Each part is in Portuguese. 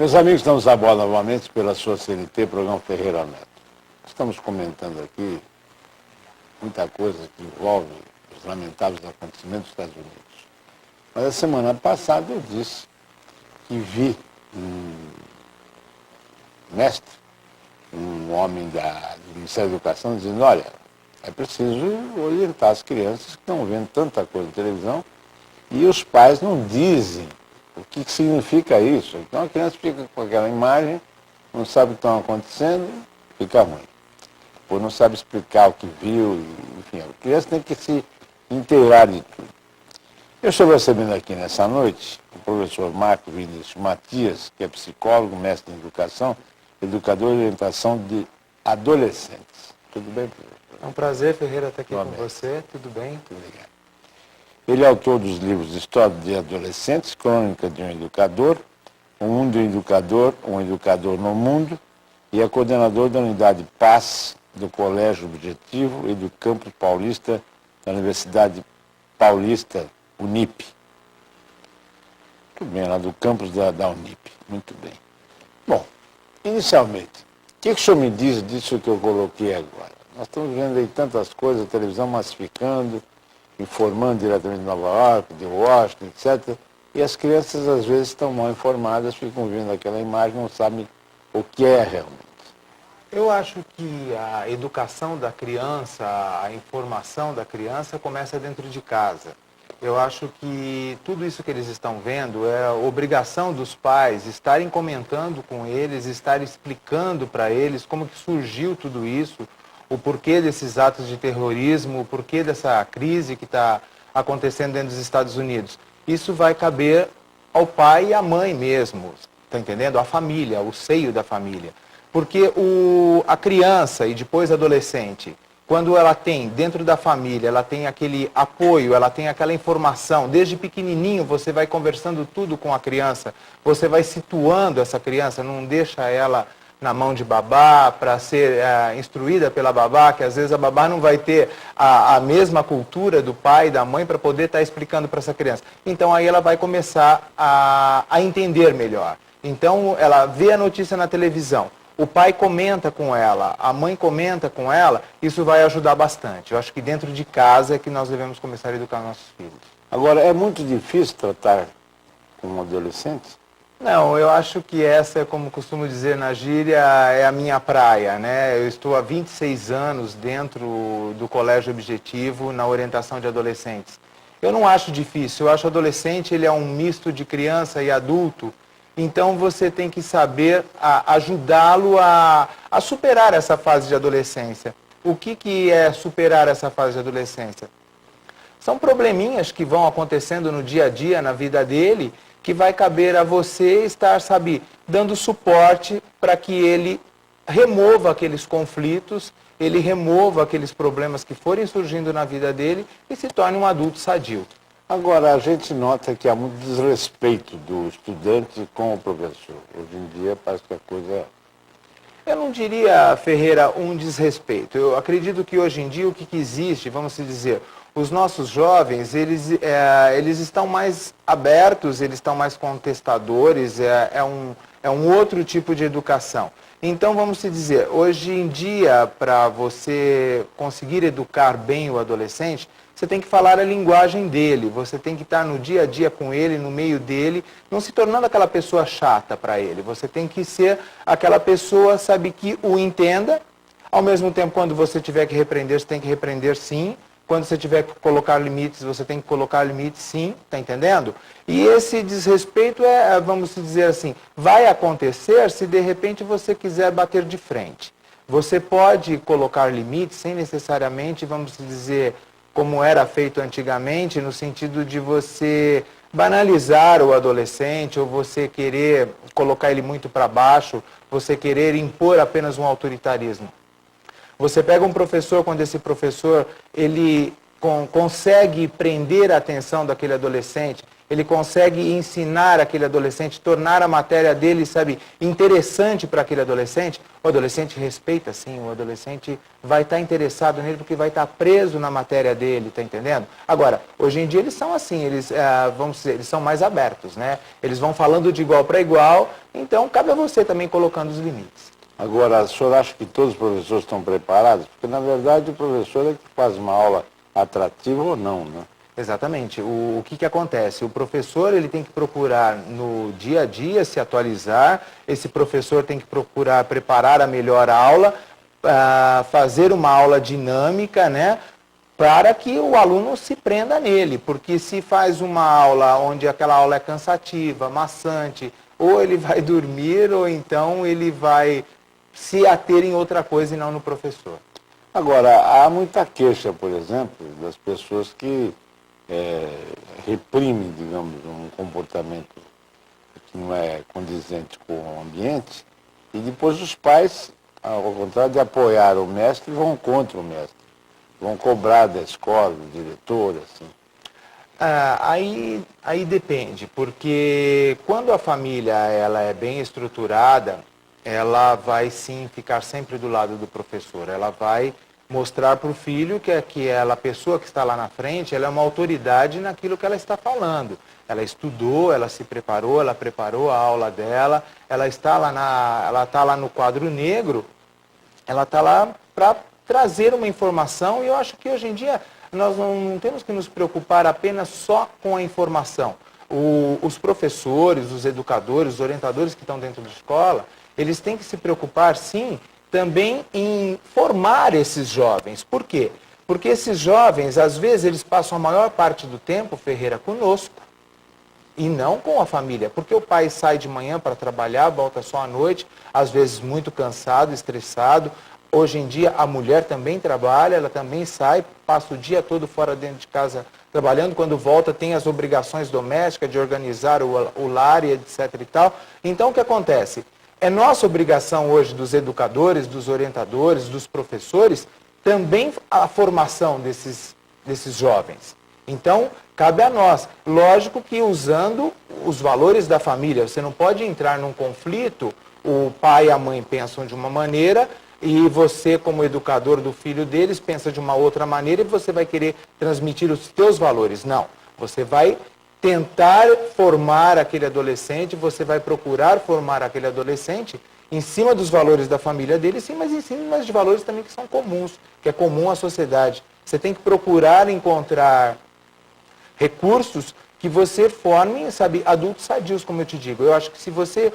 Meus amigos, estamos a bordo novamente pela sua CNT, programa Ferreira Neto. Estamos comentando aqui muita coisa que envolve os lamentáveis acontecimentos dos Estados Unidos. Mas a semana passada eu disse que vi um mestre, um homem do Ministério da Educação, dizendo, olha, é preciso orientar as crianças que estão vendo tanta coisa na televisão e os pais não dizem o que significa isso. Então a criança fica com aquela imagem, não sabe o que está acontecendo, fica ruim. Ou não sabe explicar o que viu, enfim, a criança tem que se inteirar de tudo. Eu estou recebendo aqui nessa noite o professor Marco Vinícius Matias, que é psicólogo, mestre em educação, educador e orientação de adolescentes. Tudo bem, professor? É um prazer, Ferreira, estar aqui com Bom, você. Tudo bem? Muito obrigado. Ele é autor dos livros História de Adolescentes, Crônica de um Educador, O Mundo do Educador, Um Educador no Mundo, e é coordenador da Unidade Paz do Colégio Objetivo e do Campus Paulista da Universidade Paulista, Unip. Muito bem, lá do campus da Unip. Muito bem. Bom, inicialmente, o que o senhor me diz disso que eu coloquei agora? Nós estamos vendo aí tantas coisas, a televisão massificando, informando diretamente de Nova York, de Washington, etc. E as crianças, às vezes, estão mal informadas, ficam vendo aquela imagem, não sabem o que é realmente. Eu acho que a educação da criança, a informação da criança começa dentro de casa. Eu acho que tudo isso que eles estão vendo é a obrigação dos pais estarem comentando com eles, estarem explicando para eles como que surgiu tudo isso, o porquê desses atos de terrorismo, o porquê dessa crise que está acontecendo dentro dos Estados Unidos. Isso vai caber ao pai e à mãe mesmo, está entendendo? A família, o seio da família. Porque a criança e depois adolescente, quando ela tem, dentro da família, ela tem aquele apoio, ela tem aquela informação, desde pequenininho você vai conversando tudo com a criança, você vai situando essa criança, não deixa ela na mão de babá, para ser instruída pela babá, que às vezes a babá não vai ter a mesma cultura do pai e da mãe para poder estar explicando para essa criança. Então aí ela vai começar a entender melhor. Então ela vê a notícia na televisão, o pai comenta com ela, a mãe comenta com ela, isso vai ajudar bastante. Eu acho que dentro de casa é que nós devemos começar a educar nossos filhos. Agora, é muito difícil tratar com adolescentes? Não, eu acho que essa, como costumo dizer na gíria, é a minha praia, né? Eu estou há 26 anos dentro do Colégio Objetivo na orientação de adolescentes. Eu não acho difícil, eu acho adolescente, ele é um misto de criança e adulto, então você tem que saber ajudá-lo a superar essa fase de adolescência. O que é superar essa fase de adolescência? São probleminhas que vão acontecendo no dia a dia, na vida dele, que vai caber a você estar, sabe, dando suporte para que ele remova aqueles conflitos, ele remova aqueles problemas que forem surgindo na vida dele e se torne um adulto sadio. Agora, a gente nota que há muito desrespeito do estudante com o professor. Hoje em dia parece que a coisa... Eu não diria, Ferreira, um desrespeito. Eu acredito que hoje em dia o que existe, vamos dizer, os nossos jovens, eles estão mais abertos, eles estão mais contestadores, é um outro tipo de educação. Então, vamos dizer, hoje em dia, para você conseguir educar bem o adolescente, você tem que falar a linguagem dele, você tem que estar no dia a dia com ele, no meio dele, não se tornando aquela pessoa chata para ele. Você tem que ser aquela pessoa, sabe, que o entenda. Ao mesmo tempo, quando você tiver que repreender, você tem que repreender sim. Quando você tiver que colocar limites, você tem que colocar limites sim, tá entendendo? E esse desrespeito vamos dizer assim, vai acontecer se de repente você quiser bater de frente. Você pode colocar limites sem necessariamente, vamos dizer, como era feito antigamente, no sentido de você banalizar o adolescente, ou você querer colocar ele muito para baixo, você querer impor apenas um autoritarismo. Você pega um professor, quando esse professor ele consegue prender a atenção daquele adolescente, ele consegue ensinar aquele adolescente, tornar a matéria dele, sabe, interessante para aquele adolescente, o adolescente respeita sim, o adolescente vai estar interessado nele porque vai estar preso na matéria dele, tá entendendo? Agora, hoje em dia eles são assim, eles, vamos dizer, eles são mais abertos, né? Eles vão falando de igual para igual, então cabe a você também colocando os limites. Agora, o senhor acha que todos os professores estão preparados? Porque, na verdade, o professor é que faz uma aula atrativa ou não, né? Exatamente. O que acontece? O professor ele tem que procurar no dia a dia se atualizar, esse professor tem que procurar preparar a melhor aula, fazer uma aula dinâmica, né? Para que o aluno se prenda nele, porque se faz uma aula onde aquela aula é cansativa, maçante, ou ele vai dormir, ou então ele vai se ater em outra coisa e não no professor. Agora, há muita queixa, por exemplo, das pessoas que reprimem, digamos, um comportamento que não é condizente com o ambiente, e depois os pais, ao contrário de apoiar o mestre, vão contra o mestre, vão cobrar da escola, do diretor, assim. Aí depende, porque quando a família ela é bem estruturada, ela vai sim ficar sempre do lado do professor, ela vai mostrar para o filho que aquela pessoa que está lá na frente, ela é uma autoridade naquilo que ela está falando. Ela estudou, ela se preparou, ela preparou a aula dela, ela está lá no quadro negro, ela está lá para trazer uma informação, e eu acho que hoje em dia nós não temos que nos preocupar apenas só com a informação. Os professores, os educadores, os orientadores que estão dentro da escola, eles têm que se preocupar, sim, também em formar esses jovens. Por quê? Porque esses jovens, às vezes, eles passam a maior parte do tempo, Ferreira, conosco, e não com a família. Porque o pai sai de manhã para trabalhar, volta só à noite, às vezes muito cansado, estressado. Hoje em dia, a mulher também trabalha, ela também sai, passa o dia todo fora dentro de casa trabalhando. Quando volta, tem as obrigações domésticas de organizar o lar e etc. e tal. Então, o que acontece? É nossa obrigação hoje dos educadores, dos orientadores, dos professores, também a formação desses jovens. Então, cabe a nós. Lógico que usando os valores da família. Você não pode entrar num conflito, o pai e a mãe pensam de uma maneira e você, como educador do filho deles, pensa de uma outra maneira e você vai querer transmitir os seus valores. Não, você vai tentar formar aquele adolescente, você vai procurar formar aquele adolescente em cima dos valores da família dele, sim, mas em cima de valores também que são comuns, que é comum à sociedade. Você tem que procurar encontrar recursos que você forme, sabe, adultos sadios, como eu te digo. Eu acho que se você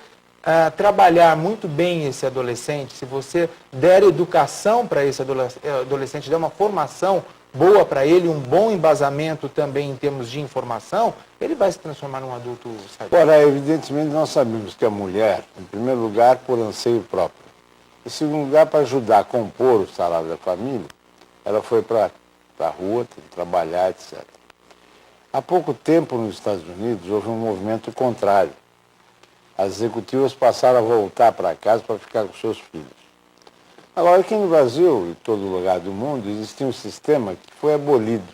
trabalhar muito bem esse adolescente, se você der educação para esse adolescente, der uma formação boa para ele, um bom embasamento também em termos de informação, ele vai se transformar num adulto sadio. Ora, evidentemente nós sabemos que a mulher, em primeiro lugar, por anseio próprio, em segundo lugar, para ajudar a compor o salário da família, ela foi para a rua, tem que trabalhar, etc. Há pouco tempo, nos Estados Unidos, houve um movimento contrário. As executivas passaram a voltar para casa para ficar com seus filhos. Agora, aqui no Brasil e em todo lugar do mundo, existia um sistema que foi abolido.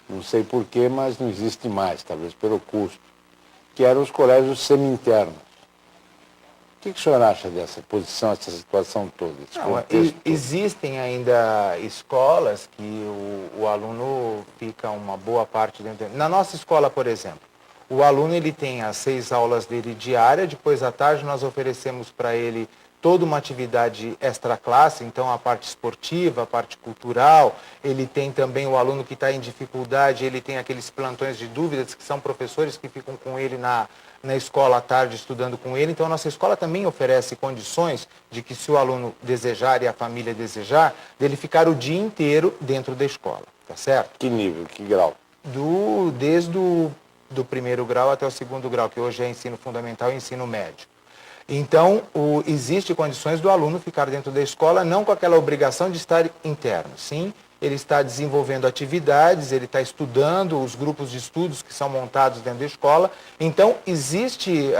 Não sei porquê, mas não existe mais, talvez pelo custo, que eram os colégios semi-internos. O que o senhor acha dessa posição, essa situação toda? Existem ainda escolas que o aluno fica uma boa parte dentro. Na nossa escola, por exemplo, o aluno ele tem as 6 aulas dele diária, depois à tarde nós oferecemos para ele toda uma atividade extra-classe, então a parte esportiva, a parte cultural, ele tem também o aluno que está em dificuldade, ele tem aqueles plantões de dúvidas, que são professores que ficam com ele na escola à tarde estudando com ele, então a nossa escola também oferece condições de que se o aluno desejar e a família desejar, dele ficar o dia inteiro dentro da escola, tá certo? Que nível, que grau? Desde do primeiro grau até o segundo grau, que hoje é ensino fundamental e ensino médio. Então, existe condições do aluno ficar dentro da escola, não com aquela obrigação de estar interno. Sim, ele está desenvolvendo atividades, ele está estudando os grupos de estudos que são montados dentro da escola. Então, existe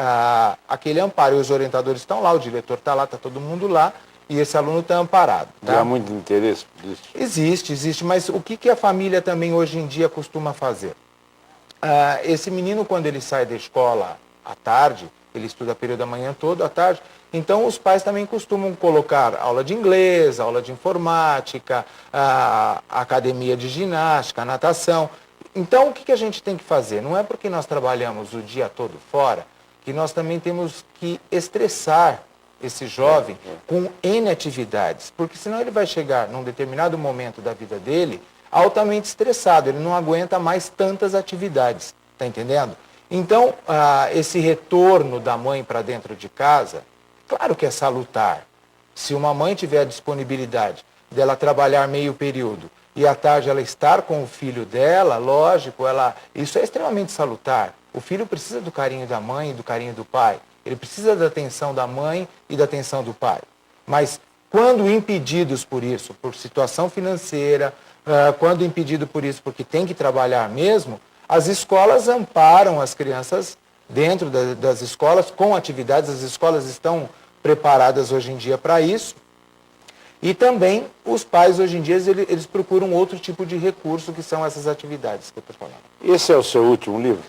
aquele amparo, e os orientadores estão lá, o diretor está lá, está todo mundo lá, e esse aluno está amparado. Tá? E há muito interesse por isso? Existe, mas o que a família também hoje em dia costuma fazer? esse menino, quando ele sai da escola à tarde, ele estuda período da manhã todo, à tarde, então os pais também costumam colocar aula de inglês, aula de informática, academia de ginástica, natação. Então, o que a gente tem que fazer? Não é porque nós trabalhamos o dia todo fora que nós também temos que estressar esse jovem com N atividades, porque senão ele vai chegar num determinado momento da vida dele altamente estressado, ele não aguenta mais tantas atividades, tá entendendo? Então, esse retorno da mãe para dentro de casa, claro que é salutar. Se uma mãe tiver a disponibilidade dela trabalhar meio período e à tarde ela estar com o filho dela, lógico, isso é extremamente salutar. O filho precisa do carinho da mãe e do carinho do pai. Ele precisa da atenção da mãe e da atenção do pai. Mas quando impedidos por isso, por situação financeira, quando impedido por isso porque tem que trabalhar mesmo, as escolas amparam as crianças dentro das escolas com atividades. As escolas estão preparadas hoje em dia para isso. E também os pais hoje em dia eles procuram outro tipo de recurso, que são essas atividades que eu estou falando. Esse é o seu último livro?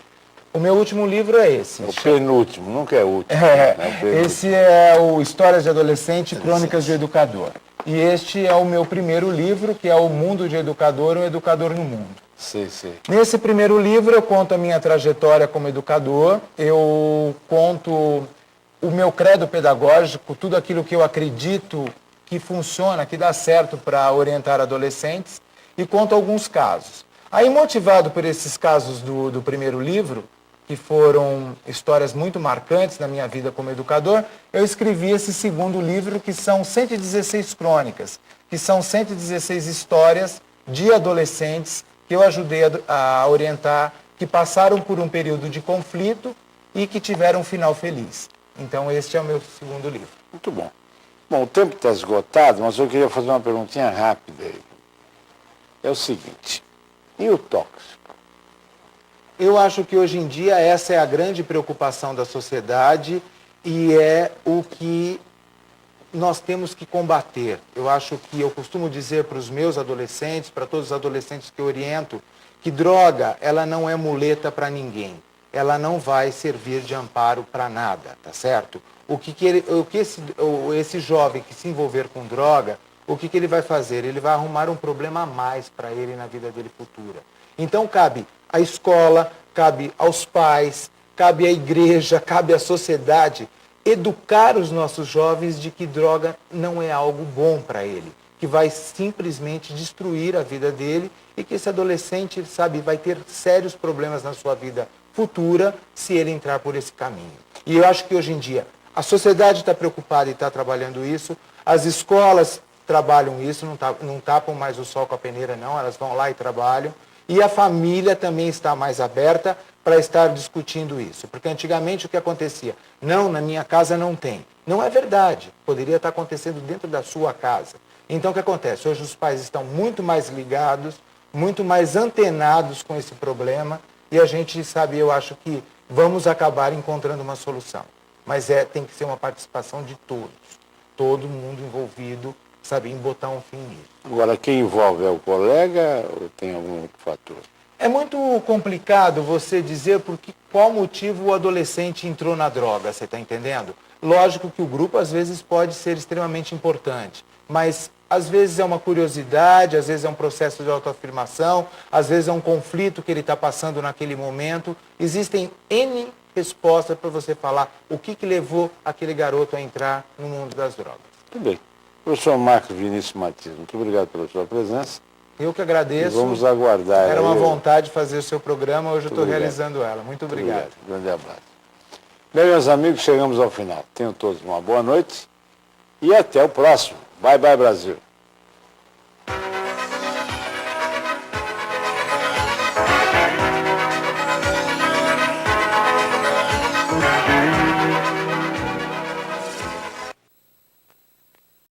O meu último livro é esse. O penúltimo, nunca é o último. Esse é o Histórias de Adolescente, Crônicas de Educador. E este é o meu primeiro livro, que é O Mundo de Educador, um Educador no Mundo. Sim, sim. Nesse primeiro livro eu conto a minha trajetória como educador, eu conto o meu credo pedagógico, tudo aquilo que eu acredito que funciona, que dá certo para orientar adolescentes, e conto alguns casos. Aí, motivado por esses casos do primeiro livro, que foram histórias muito marcantes na minha vida como educador, eu escrevi esse segundo livro, que são 116 crônicas, que são 116 histórias de adolescentes que eu ajudei a orientar, que passaram por um período de conflito e que tiveram um final feliz. Então, este é o meu segundo livro. Muito bom. Bom, o tempo está esgotado, mas eu queria fazer uma perguntinha rápida aí. É o seguinte, e o tóxico? Eu acho que hoje em dia essa é a grande preocupação da sociedade e é o que nós temos que combater. Eu acho que eu costumo dizer para os meus adolescentes, para todos os adolescentes que eu oriento, que droga, ela não é muleta para ninguém. Ela não vai servir de amparo para nada, tá certo? Esse jovem que se envolver com droga, o que ele vai fazer? Ele vai arrumar um problema a mais para ele na vida dele futura. Então cabe à escola, cabe aos pais, cabe à igreja, cabe à sociedade educar os nossos jovens de que droga não é algo bom para ele, que vai simplesmente destruir a vida dele e que esse adolescente, sabe, vai ter sérios problemas na sua vida futura se ele entrar por esse caminho. E eu acho que hoje em dia a sociedade está preocupada e está trabalhando isso, as escolas trabalham isso, não tapam mais o sol com a peneira não, elas vão lá e trabalham, e a família também está mais aberta para estar discutindo isso. Porque antigamente o que acontecia? Não, na minha casa não tem. Não é verdade. Poderia estar acontecendo dentro da sua casa. Então o que acontece? Hoje os pais estão muito mais ligados, muito mais antenados com esse problema e a gente sabe, eu acho que vamos acabar encontrando uma solução. Mas tem que ser uma participação de todos. Todo mundo envolvido, sabe, em botar um fim nisso. Agora, quem envolve é o colega ou tem algum outro fator? É muito complicado você dizer por qual motivo o adolescente entrou na droga, você está entendendo? Lógico que o grupo às vezes pode ser extremamente importante, mas às vezes é uma curiosidade, às vezes é um processo de autoafirmação, às vezes é um conflito que ele está passando naquele momento. Existem N respostas para você falar o que levou aquele garoto a entrar no mundo das drogas. Tudo bem. Professor Marcos Vinícius Matias, muito obrigado pela sua presença. Eu que agradeço. E vamos aguardar. Era uma vontade de fazer o seu programa, hoje eu estou realizando ela. Muito obrigado. Grande abraço. Bem, meus amigos, chegamos ao final. Tenham todos uma boa noite e até o próximo. Bye, bye, Brasil.